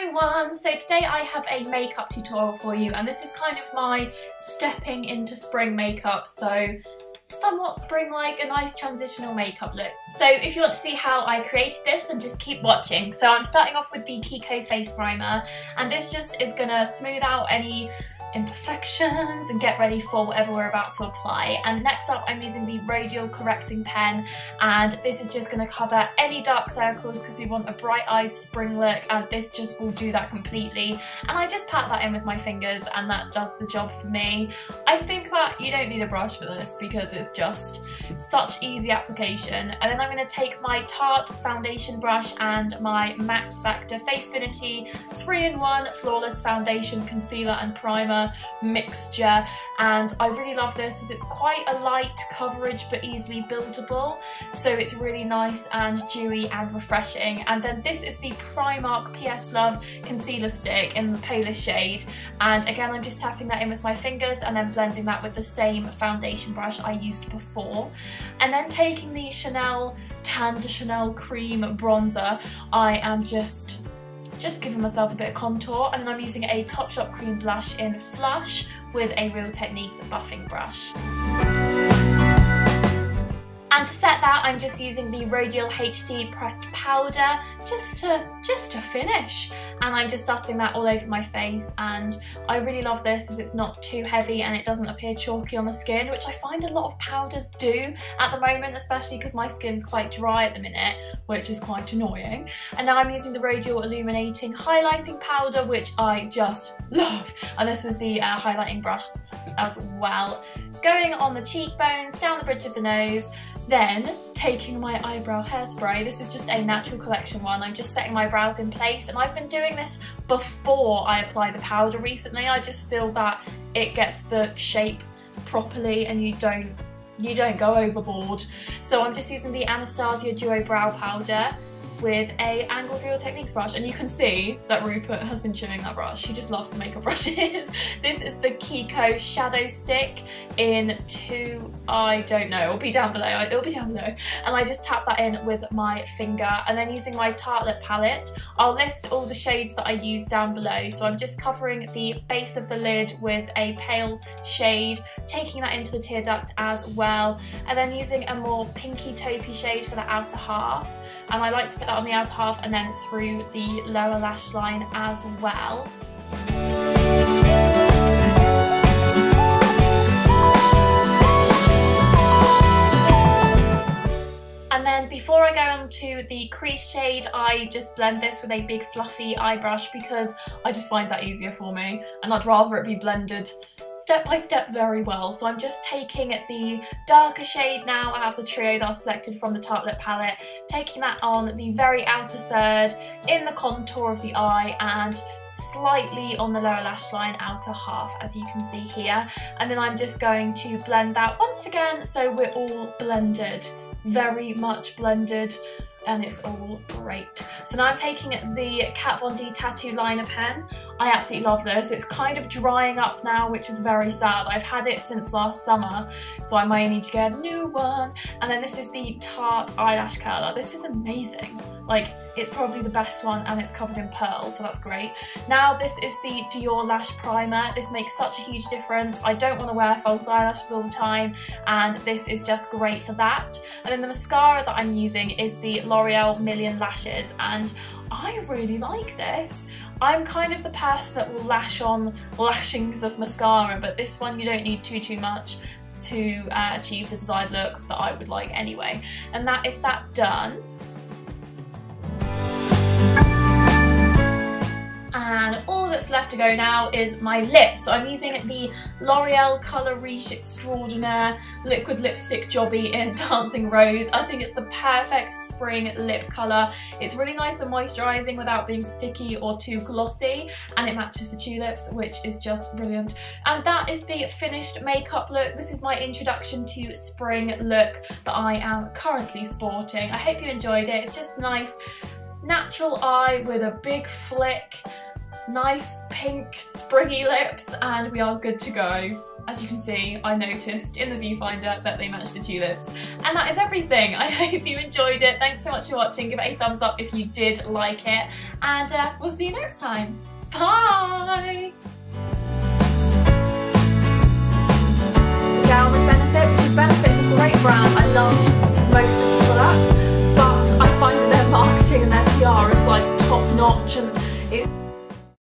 everyone! So today I have a makeup tutorial for you, and this is kind of my stepping into spring makeup, so somewhat spring-like, a nice transitional makeup look. So if you want to see how I created this, then just keep watching. So I'm starting off with the KIKO Face Primer, and this just is gonna smooth out any imperfections and get ready for whatever we're about to apply. And next up I'm using the Rodial correcting pen, and this is just going to cover any dark circles because we want a bright-eyed spring look, and this just will do that completely. And I just pat that in with my fingers and that does the job for me. I think that you don't need a brush for this because it's just such easy application. And then I'm going to take my Tarte foundation brush and my Max Factor Face Finity 3-in-1 Flawless Foundation Concealer and Primer mixture, and I really love this as it's quite a light coverage but easily buildable, so it's really nice and dewy and refreshing. And then this is the Primark PS Love concealer stick in the paler shade, and again I'm just tapping that in with my fingers and then blending that with the same foundation brush I used before. And then taking the Chanel Tan de Chanel cream bronzer, I am just giving myself a bit of contour, and then I'm using a Topshop cream blush in Flush with a Real Techniques buffing brush. And to set that, I'm just using the Rodial HD pressed powder just to finish, and I'm just dusting that all over my face. And I really love this as it's not too heavy and it doesn't appear chalky on the skin, which I find a lot of powders do at the moment, especially because my skin's quite dry at the minute, which is quite annoying. And now I'm using the Rodial Illuminating highlighting powder, which I just love, and this is the highlighting brush as well. Going on the cheekbones, down the bridge of the nose, then taking my eyebrow hairspray. This is just a Natural Collection one. I'm just setting my brows in place, and I've been doing this before I apply the powder recently. I just feel that it gets the shape properly and you don't go overboard. So I'm just using the Anastasia Duo Brow Powder with a angled Real Techniques brush, and you can see that Rupert has been chewing that brush. He just loves the makeup brushes. This is the KIKO Shadow Stick in I don't know, it'll be down below, and I just tap that in with my finger. And then using my Tartelette palette, I'll list all the shades that I use down below. So I'm just covering the base of the lid with a pale shade, taking that into the tear duct as well, and then using a more pinky taupey shade for the outer half, and I like to put that on the outer half and then through the lower lash line as well. And then before I go on to the crease shade, I just blend this with a big fluffy eye brush because I just find that easier for me, and I'd rather it be blended step by step very well. So I'm just taking the darker shade now. I have the trio that I've selected from the Tartelette palette, taking that on the very outer third in the contour of the eye and slightly on the lower lash line outer half, as you can see here. And then I'm just going to blend that once again so we're all blended, very much blended, and it's all great. So now I'm taking the Kat Von D tattoo liner pen. I absolutely love this. It's kind of drying up now, which is very sad. I've had it since last summer, so I might need to get a new one. And then this is the Tarte eyelash curler. This is amazing. Like, it's probably the best one, and it's covered in pearls, so that's great. Now this is the Dior Lash Primer. This makes such a huge difference. I don't want to wear false eyelashes all the time, and this is just great for that. And then the mascara that I'm using is the L'Oreal Million Lashes, and I really like this. I'm kind of the person that will lash on lashings of mascara, but this one you don't need too much to achieve the desired look that I would like anyway. And that is that done. And all that's left to go now is my lips. So I'm using the L'Oreal Colour Riche Extraordinaire Liquid Lipstick Jobby in Dancing Rose. I think it's the perfect spring lip colour. It's really nice and moisturising without being sticky or too glossy, and it matches the tulips, which is just brilliant. And that is the finished makeup look. This is my introduction to spring look that I am currently sporting. I hope you enjoyed it. It's just nice natural eye with a big flick, nice pink springy lips, and we are good to go. as you can see, I noticed in the viewfinder that they matched the tulips. And that is everything. I hope you enjoyed it. Thanks so much for watching. Give it a thumbs up if you did like it. And we'll see you next time. Bye! Down with Benefit, because Benefit is a great brand. I love most of the products, but I find that their marketing and their PR is like top notch, and